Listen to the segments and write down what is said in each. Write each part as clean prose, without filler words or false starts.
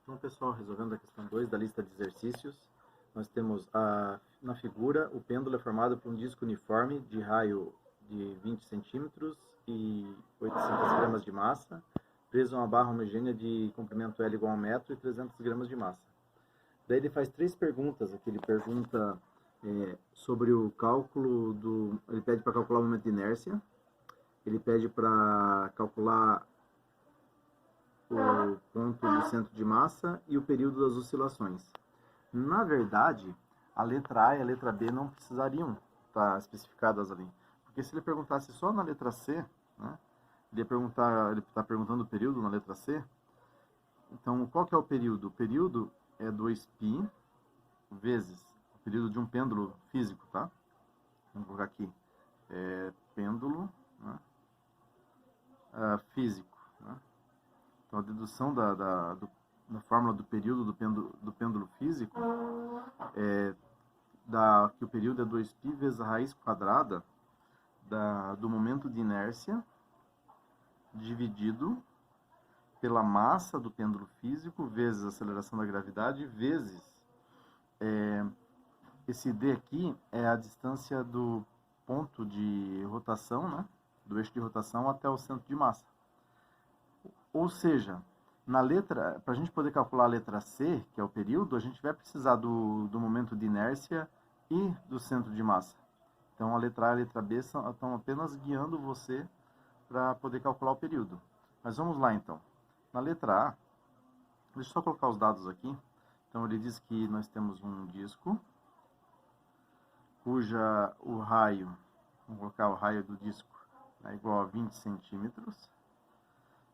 Então, pessoal, resolvendo a questão 2 da lista de exercícios, nós temos na figura o pêndulo é formado por um disco uniforme de raio de 20 centímetros e 800 gramas de massa, preso a uma barra homogênea de comprimento L igual a 1 metro e 300 gramas de massa. Daí ele faz 3 perguntas. Aqui ele pergunta sobre o cálculo do... Ele pede para calcular o momento de inércia, ele pede para calcular o ponto do centro de massa e o período das oscilações. Na verdade, a letra A e a letra B não precisariam estar especificadas ali, porque se ele perguntasse só na letra C, né, ele está perguntando o período na letra C. Então, qual que é o período? O período é 2π vezes o período de um pêndulo físico, tá? Vamos colocar aqui, pêndulo, né, físico, né? Então, a dedução da fórmula do período do pêndulo físico que o período é 2π vezes a raiz quadrada do momento de inércia dividido pela massa do pêndulo físico vezes a aceleração da gravidade vezes esse d aqui é a distância do ponto de rotação, né, do eixo de rotação até o centro de massa. Ou seja, para a gente poder calcular a letra C, que é o período, a gente vai precisar do momento de inércia e do centro de massa. Então, a letra A e a letra B estão apenas guiando você para poder calcular o período. Mas vamos lá, então. Na letra A, deixa eu só colocar os dados aqui. Então, ele diz que nós temos um disco, o raio, vamos colocar o raio do disco, é igual a 20 centímetros.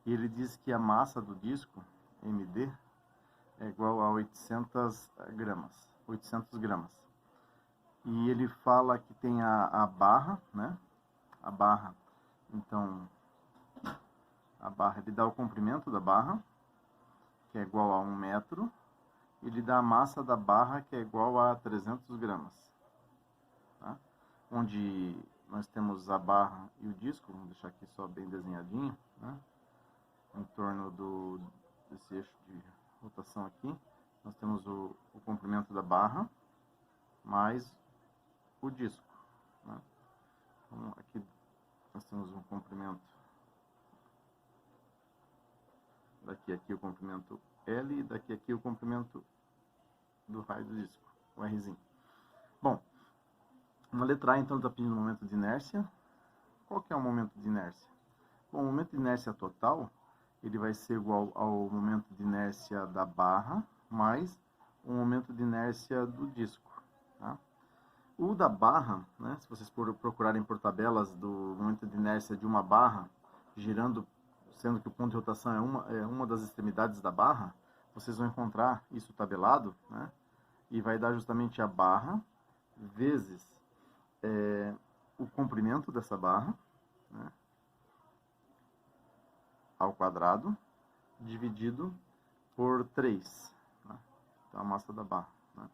E ele diz que a massa do disco, MD, é igual a 800 gramas. E ele fala que tem a barra, né? A barra, então, ele dá o comprimento da barra, que é igual a 1 metro. Ele dá a massa da barra, que é igual a 300 gramas. Tá? Onde nós temos a barra e o disco, vamos deixar aqui só bem desenhadinho, né? Em torno desse eixo de rotação aqui, nós temos o comprimento da barra mais o disco, né? Então, aqui nós temos um comprimento, daqui aqui o comprimento L e daqui aqui o comprimento do raio do disco, o Rzinho. Bom, na letra A, então, ele está pedindo o momento de inércia. Qual que é o momento de inércia? Bom, o momento de inércia total, ele vai ser igual ao momento de inércia da barra mais o momento de inércia do disco. Tá? O da barra, né, se vocês procurarem por tabelas do momento de inércia de uma barra, girando, sendo que o ponto de rotação é uma das extremidades da barra, vocês vão encontrar isso tabelado, né, e vai dar justamente a barra vezes o comprimento dessa barra, né, ao quadrado, dividido por 3, né? Então, a massa da barra, né?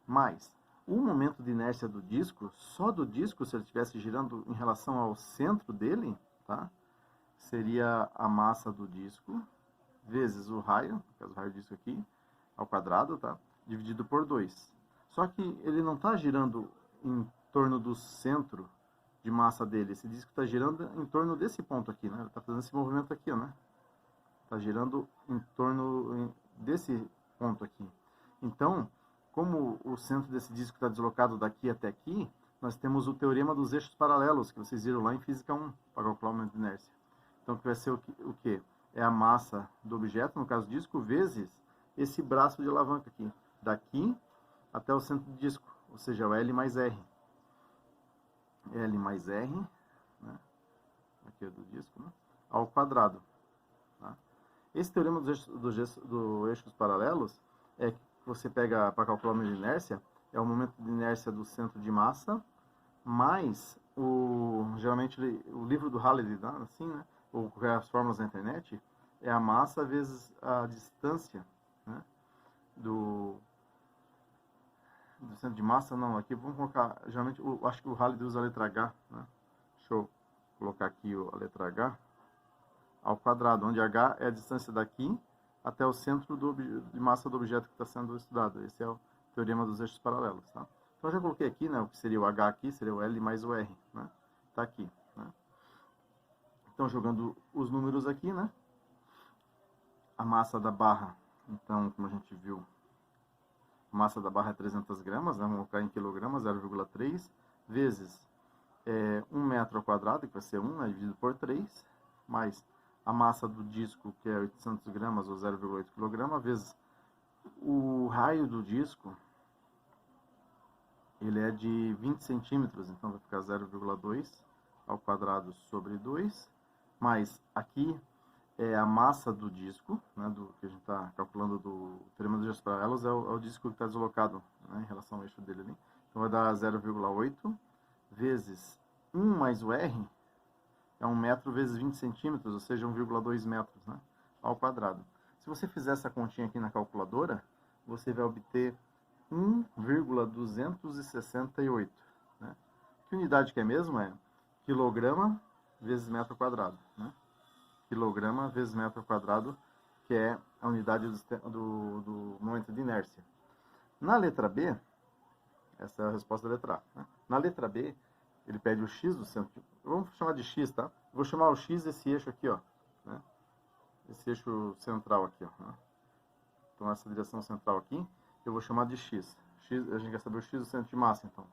Mais o momento de inércia do disco, só do disco, se ele estivesse girando em relação ao centro dele, tá? Seria a massa do disco vezes o raio, no caso o raio disco aqui, ao quadrado, tá? Dividido por 2. Só que ele não está girando em torno do centro de massa dele. Esse disco está girando em torno desse ponto aqui, né? Ele está fazendo esse movimento aqui, né? Está girando em torno desse ponto aqui. Então, como o centro desse disco está deslocado daqui até aqui, nós temos o teorema dos eixos paralelos, que vocês viram lá em Física 1, para calcular o momento de inércia. Então, que vai ser o quê? É a massa do objeto, no caso disco, vezes esse braço de alavanca aqui, daqui até o centro do disco, ou seja, o L mais R. L mais R, né? Aqui é do disco, né? Ao quadrado. Tá? Esse teorema dos eixos paralelos é que você pega para calcular o momento de inércia, é o momento de inércia do centro de massa, mais geralmente o livro do Halley, assim, né? Ou as fórmulas da internet, é a massa vezes a distância, né? do centro de massa. Não, aqui vamos colocar, geralmente, acho que o Halley usa a letra H, né? Deixa eu colocar aqui a letra H, ao quadrado, onde H é a distância daqui até o centro de massa do objeto que está sendo estudado. Esse é o teorema dos eixos paralelos. Tá? Então, eu já coloquei aqui, né, o que seria o H aqui, seria o L mais o R. Né? Tá aqui. Né? Então, jogando os números aqui, né? A massa da barra, então, como a gente viu, a massa da barra é 300 gramas, né? Vamos colocar em quilogramas, 0,3, vezes 1 metro ao quadrado, que vai ser 1, né, dividido por 3, mais a massa do disco, que é 800 gramas, ou 0,8 kg, vezes o raio do disco, ele é de 20 centímetros, então vai ficar 0,2 ao quadrado sobre 2, mais aqui é a massa do disco, né, do que a gente está calculando do teorema dos eixos paralelos, é o disco que está deslocado, né, em relação ao eixo dele ali. Então vai dar 0,8 vezes 1 mais o R, é 1 metro vezes 20 centímetros, ou seja, 1,2 metros, né, ao quadrado. Se você fizer essa continha aqui na calculadora, você vai obter 1,268. Né? Que unidade que é mesmo? É quilograma vezes metro quadrado. Né? Quilograma vezes metro quadrado, que é a unidade do momento de inércia. Na letra B, essa é a resposta da letra A. Né? Na letra B, ele pede o x do centro. Vamos chamar de x, tá? Vou chamar o x esse eixo aqui, ó. Né? Esse eixo central aqui, ó. Né? Então, essa direção central aqui, eu vou chamar de x. A gente quer saber o x do centro de massa, então.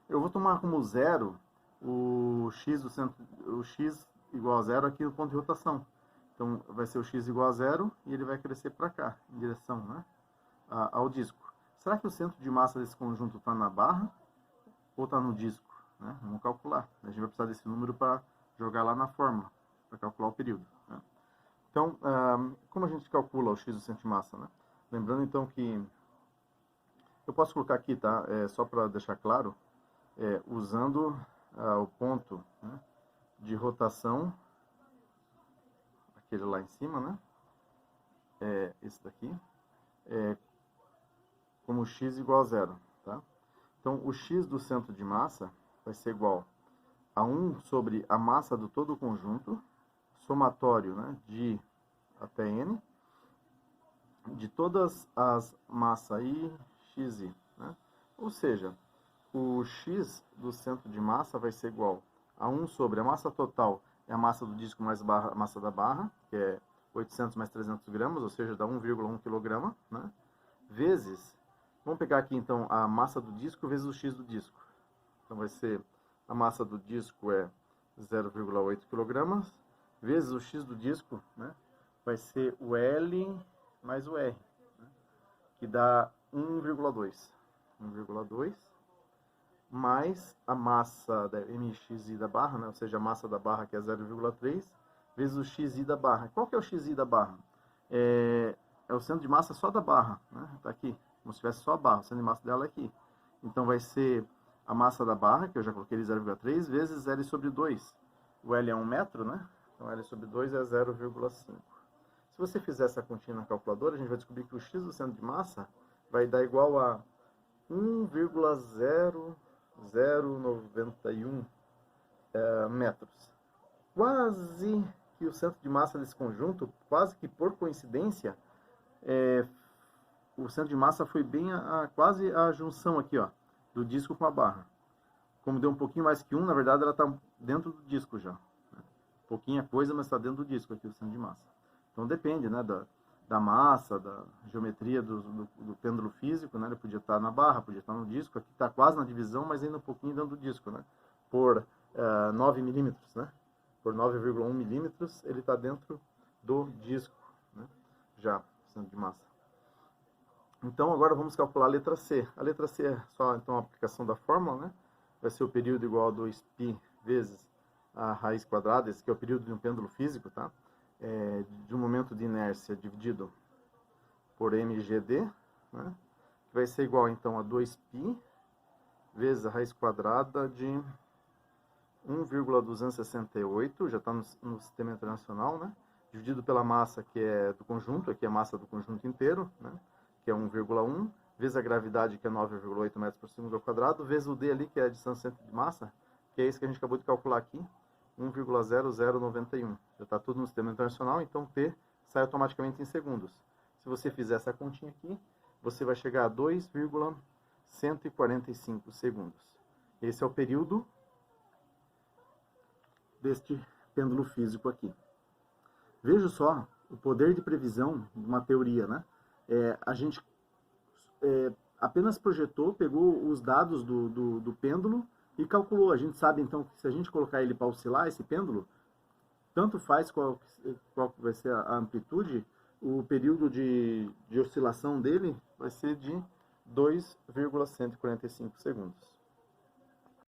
Eu vou tomar como zero o x do centro, o x igual a zero aqui no ponto de rotação. Então, vai ser o x igual a zero e ele vai crescer para cá, em direção, né, ao disco. Será que o centro de massa desse conjunto está na barra ou está no disco? Né? Vamos calcular. A gente vai precisar desse número para jogar lá na fórmula, para calcular o período. Né? Então, como a gente calcula o x do centro de massa? Né? Lembrando, então, que eu posso colocar aqui, tá? Só para deixar claro, usando o ponto, né, de rotação, aquele lá em cima, né? Esse daqui, como x igual a zero, tá? Então, o x do centro de massa vai ser igual a 1 sobre a massa do todo o conjunto, somatório, né, de até n, de todas as massas i, x, i. Né? Ou seja, o x do centro de massa vai ser igual a 1 sobre a massa total, é a massa do disco mais a massa da barra, que é 800 mais 300 gramas, ou seja, dá 1,1 kg, né? Vezes, vamos pegar aqui então a massa do disco vezes o x do disco. Então vai ser, a massa do disco é 0,8 kg, vezes o x do disco, né? Vai ser o L mais o R, né? Que dá 1,2. 1,2 mais a massa da mxi da barra, né? Ou seja, a massa da barra que é 0,3, vezes o xi da barra. Qual que é o xi da barra? É o centro de massa só da barra, né? Tá aqui, como se tivesse só a barra, o centro de massa dela é aqui. Então vai ser a massa da barra, que eu já coloquei 0,3, vezes L sobre 2. O L é 1 metro, né? Então L sobre 2 é 0,5. Se você fizer essa continha na calculadora, a gente vai descobrir que o x do centro de massa vai dar igual a 1,0091 metros. Quase que o centro de massa desse conjunto, quase que por coincidência, o centro de massa foi bem quase a junção aqui, ó, do disco com a barra. Como deu um pouquinho mais que 1, na verdade ela está dentro do disco já. Né? Pouquinha coisa, mas está dentro do disco aqui o centro de massa. Então depende, né, da massa, da geometria do pêndulo físico, né? Ele podia estar na barra, podia estar no disco. Aqui está quase na divisão, mas ainda um pouquinho dentro do disco, né? Por 9 milímetros, né? Por 9,1 milímetros, ele está dentro do disco, né? Já, centro de massa. Então, agora vamos calcular a letra C. A letra C é só, então, a aplicação da fórmula, né? Vai ser o período igual a 2π vezes a raiz quadrada. Esse aqui é o período de um pêndulo físico, tá? De um momento de inércia dividido por mgd, né? Que vai ser igual, então, a 2π vezes a raiz quadrada de 1,268, já está no sistema internacional, né? Dividido pela massa que é do conjunto, aqui é a massa do conjunto inteiro, né? Que é 1,1, vezes a gravidade, que é 9,8 metros por segundo ao quadrado, vezes o d ali, que é a distância do centro de massa, que é isso que a gente acabou de calcular aqui, 1,0091. Já está tudo no sistema internacional, então T sai automaticamente em segundos. Se você fizer essa continha aqui, você vai chegar a 2,145 segundos. Esse é o período deste pêndulo físico aqui. Veja só o poder de previsão de uma teoria, né? A gente apenas projetou, pegou os dados do pêndulo e calculou. A gente sabe, então, que se a gente colocar ele para oscilar, esse pêndulo, tanto faz qual vai ser a amplitude, o período de oscilação dele vai ser de 2,145 segundos.